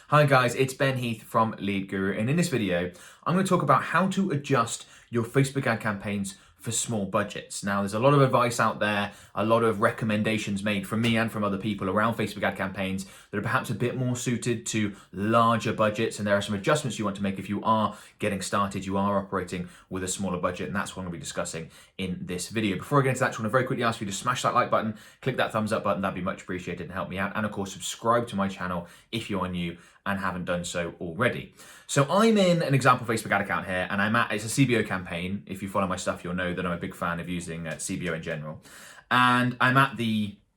Hi guys, it's Ben Heath from Lead Guru, and in this video, I'm going to talk about how to adjust your Facebook ad campaigns for small budgets. Now, there's a lot of advice out there, a lot of recommendations made from me and from other people around Facebook ad campaigns that are perhaps a bit more suited to larger budgets, and there are some adjustments you want to make if you are getting started, you are operating with a smaller budget, and that's what I'm going to be discussing in this video. Before I get into that, I just want to very quickly ask you to smash that like button, click that thumbs up button, that'd be much appreciated and help me out, and of course, subscribe to my channel if you are new and haven't done so already. So I'm in an example Facebook ad account here, and it's a CBO campaign. If you follow my stuff, you'll know that I'm a big fan of using CBO in general. And I'm at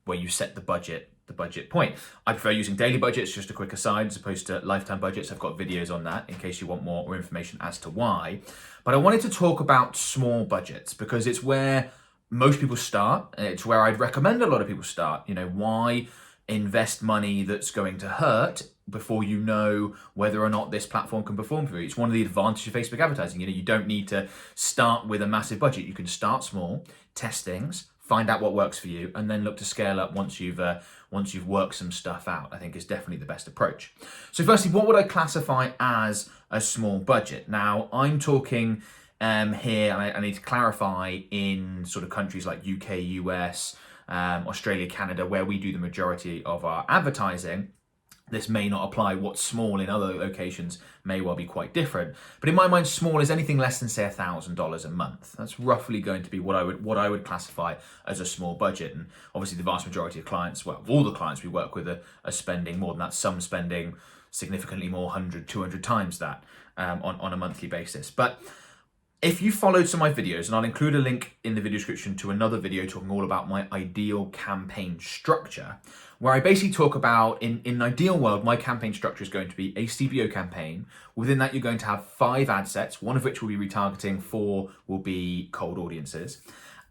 where you set the budget point. I prefer using daily budgets, just a quick aside, as opposed to lifetime budgets. I've got videos on that in case you want more information as to why. But I wanted to talk about small budgets because it's where most people start. It's where I'd recommend a lot of people start. Why invest money that's going to hurt before you know whether or not this platform can perform for you? It's one of the advantages of Facebook advertising. You don't need to start with a massive budget. You can start small, test things, find out what works for you, and then look to scale up once you've worked some stuff out. I think is definitely the best approach. So firstly, what would I classify as a small budget? Now, I'm talking here, and I need to clarify, in sort of countries like UK, US, Australia, Canada, where we do the majority of our advertising. This may not apply. What's small in other locations may well be quite different. But in my mind, small is anything less than, say, $1,000 a month. That's roughly going to be what I would classify as a small budget. And obviously the vast majority of clients, well, all the clients we work with are spending more than that. Some spending significantly more, 100, 200 times that on a monthly basis. But if you followed some of my videos, and I'll include a link in the video description to another video talking all about my ideal campaign structure, where I basically talk about, in an ideal world, my campaign structure is going to be a CBO campaign. Within that, you're going to have 5 ad sets, one of which will be retargeting, 4 will be cold audiences.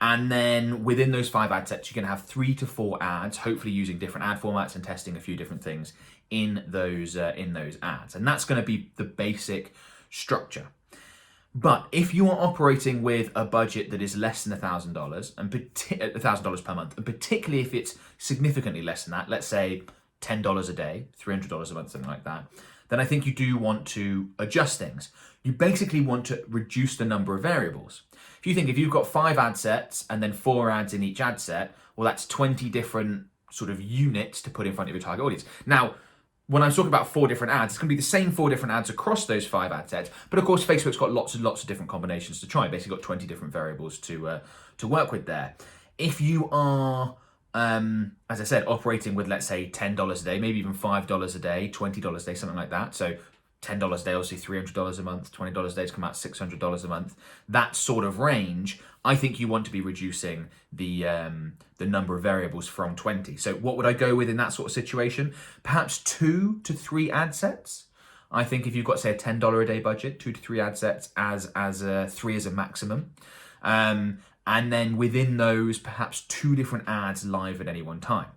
And then within those 5 ad sets, you're going to have 3 to 4 ads, hopefully using different ad formats and testing a few different things in those ads. And that's going to be the basic structure. But if you are operating with a budget that is less than $1,000 and $1,000 per month, and particularly if it's significantly less than that, let's say $10 a day, $300 a month, something like that, then I think you do want to adjust things. You basically want to reduce the number of variables. If you've got 5 ad sets and then 4 ads in each ad set, well, that's 20 different sort of units to put in front of your target audience. Now, when I'm talking about 4 different ads, it's going to be the same 4 different ads across those 5 ad sets. But of course, Facebook's got lots and lots of different combinations to try. Basically got 20 different variables to work with there. If you are, as I said, operating with, let's say, $10 a day, maybe even $5 a day, $20 a day, something like that. So $10 a day, obviously $300 a month, $20 a day to come out $600 a month. That sort of range, I think you want to be reducing the number of variables from 20. So what would I go with in that sort of situation? Perhaps 2 to 3 ad sets. I think if you've got, say, a $10 a day budget, 2 to 3 ad sets as 3 as a maximum. And then within those, perhaps 2 different ads live at any one time.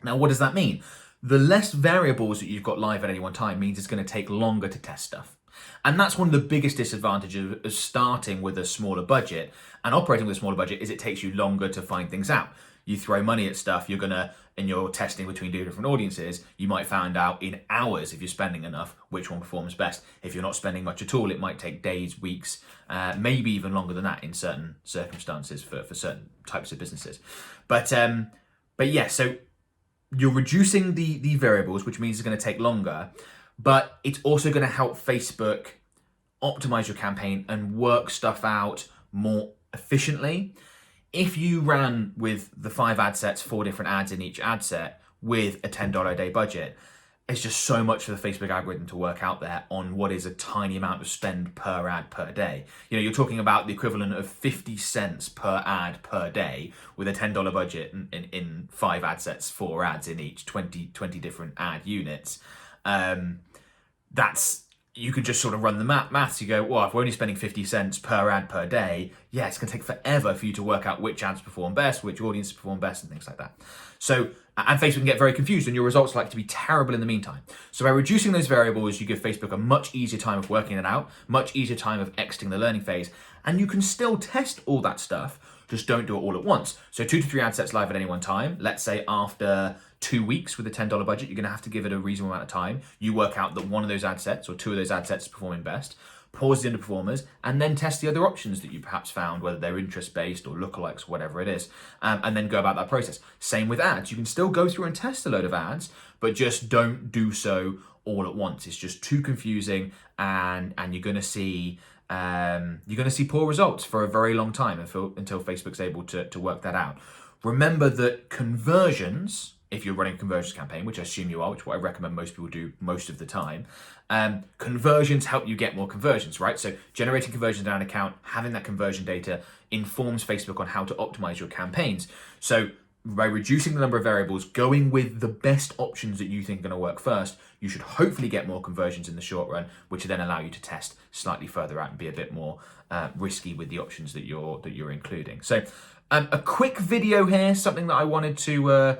Now, what does that mean? The less variables that you've got live at any one time means it's going to take longer to test stuff. And that's one of the biggest disadvantages of starting with a smaller budget and operating with a smaller budget is it takes you longer to find things out. You throw money at stuff, and you're testing between 2 different audiences, you might find out in hours, if you're spending enough, which one performs best. If you're not spending much at all, it might take days, weeks, maybe even longer than that in certain circumstances for certain types of businesses. But yeah, so you're reducing the variables, which means it's going to take longer, but it's also going to help Facebook optimize your campaign and work stuff out more efficiently. If you ran with the 5 ad sets, 4 different ads in each ad set with a $10 a day budget, it's just so much for the Facebook algorithm to work out there on what is a tiny amount of spend per ad per day. You're talking about the equivalent of 50 cents per ad per day with a $10 budget in 5 ad sets, 4 ads in each, 20 different ad units. You could just sort of run the maths. You go, well, if we're only spending 50 cents per ad per day, yeah, it's going to take forever for you to work out which ads perform best, which audiences perform best, and things like that. So, and Facebook can get very confused, and your results are likely to be terrible in the meantime. So by reducing those variables, you give Facebook a much easier time of working it out, much easier time of exiting the learning phase, and you can still test all that stuff Just don't do it all at once. So 2 to 3 ad sets live at any one time. Let's say after 2 weeks with a $10 budget, you're going to have to give it a reasonable amount of time. You work out that one of those ad sets or 2 of those ad sets is performing best. Pause the underperformers, and then test the other options that you perhaps found, whether they're interest-based or lookalikes, whatever it is, and then go about that process. Same with ads. You can still go through and test a load of ads, but just don't do so all at once. It's just too confusing, and you're going to see poor results for a very long time until Facebook's able to work that out. Remember that conversions, if you're running a conversions campaign, which I assume you are, which is what I recommend most people do most of the time, conversions help you get more conversions, right? So generating conversions on an account, having that conversion data informs Facebook on how to optimize your campaigns. So by reducing the number of variables, going with the best options that you think are going to work first, you should hopefully get more conversions in the short run, which will then allow you to test slightly further out and be a bit more risky with the options that you're including. So a quick video here, something that I wanted to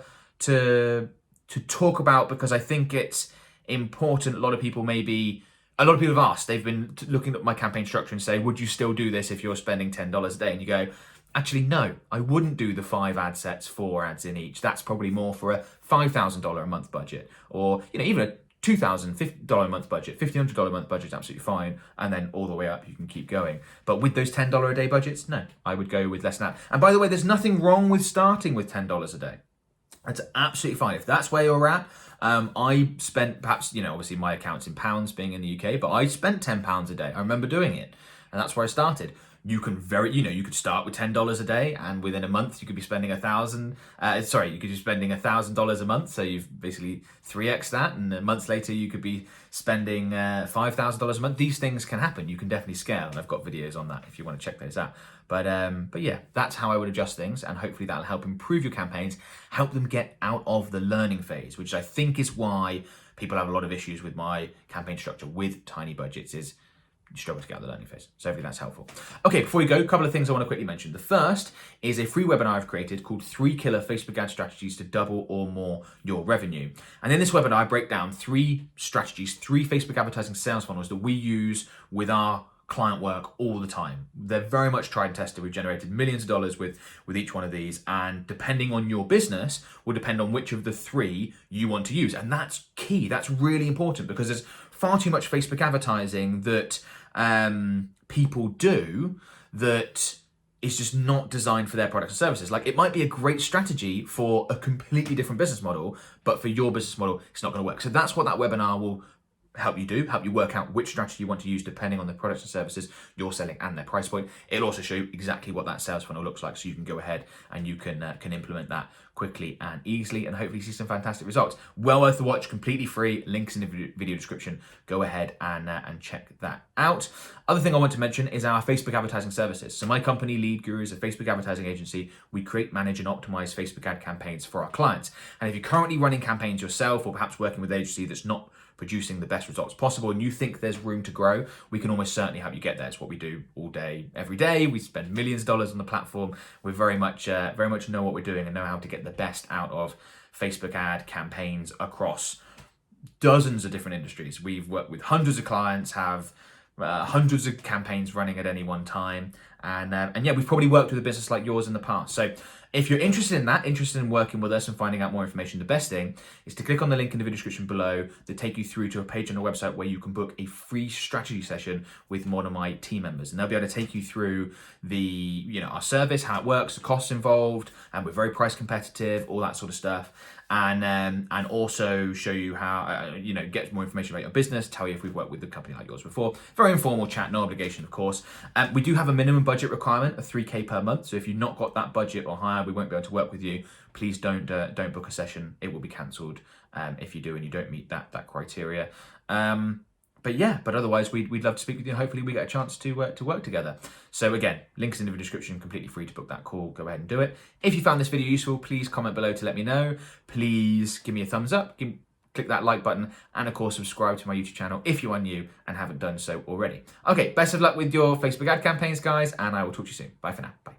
talk about because I think it's important. A lot of people have asked, they've been looking at my campaign structure and say, would you still do this if you're spending $10 a day? And you go, actually, no, I wouldn't do the 5 ad sets, 4 ads in each. That's probably more for a $5,000 a month budget, or even a $2,000 a month budget. $1,500 a month budget is absolutely fine, and then all the way up you can keep going. But with those $10 a day budgets, no, I would go with less than that. And by the way, there's nothing wrong with starting with $10 a day. That's absolutely fine. If that's where you're at, I spent perhaps, obviously my account's in pounds being in the UK, but I spent £10 a day. I remember doing it, and that's where I started. You can you could start with $10 a day, and within a month you could be spending $1,000 a month. So you've basically 3x that, and a month later you could be spending $5,000 a month. These things can happen. You can definitely scale, and I've got videos on that if you want to check those out. But yeah, that's how I would adjust things, and hopefully that'll help improve your campaigns, help them get out of the learning phase, which I think is why people have a lot of issues with my campaign structure with tiny budgets. Is you struggle to get out of the learning phase. So hopefully that's helpful. Okay, before we go, a couple of things I want to quickly mention. The first is a free webinar I've created called 3 Killer Facebook Ad Strategies to Double or More Your Revenue. And in this webinar, I break down 3 strategies, 3 Facebook advertising sales funnels that we use with our client work all the time. They're very much tried and tested. We've generated millions of dollars with each one of these, and depending on your business will depend on which of the 3 you want to use. And that's key. That's really important because there's far too much Facebook advertising that people do that is just not designed for their products and services. Like, it might be a great strategy for a completely different business model, but for your business model, it's not going to work. So that's what that webinar will help you work out which strategy you want to use depending on the products and services you're selling and their price point. It'll also show you exactly what that sales funnel looks like, so you can go ahead and you can implement that quickly and easily, and hopefully see some fantastic results. Well worth the watch, completely free. Links in the video description. Go ahead and check that out. Other thing I want to mention is our Facebook advertising services. So my company, Lead Guru, is a Facebook advertising agency. We create, manage, and optimize Facebook ad campaigns for our clients. And if you're currently running campaigns yourself, or perhaps working with an agency that's not producing the best results possible, and you think there's room to grow, we can almost certainly help you get there. It's what we do all day, every day. We spend millions of dollars on the platform. We very much know what we're doing and know how to get the best out of Facebook ad campaigns across dozens of different industries. We've worked with hundreds of clients, have hundreds of campaigns running at any one time, and yeah, we've probably worked with a business like yours in the past. So if you're interested in working with us and finding out more information, the best thing is to click on the link in the video description below to take you through to a page on the website where you can book a free strategy session with one of my team members, and they'll be able to take you through our service, how it works, the costs involved, and we're very price competitive, all that sort of stuff. And also show you how, get more information about your business, tell you if we've worked with a company like yours before. Very informal chat, no obligation, of course. We do have a minimum budget requirement of $3,000 per month. So if you've not got that budget or higher, we won't be able to work with you. Please don't book a session. It will be cancelled if you do and you don't meet that criteria. But otherwise, we'd love to speak with you, and hopefully we get a chance to work together. So again, links in the video description, completely free to book that call. Go ahead and do it. If you found this video useful, please comment below to let me know. Please give me a thumbs up, click that like button, and of course, subscribe to my YouTube channel if you are new and haven't done so already. Okay, best of luck with your Facebook ad campaigns, guys, and I will talk to you soon. Bye for now. Bye.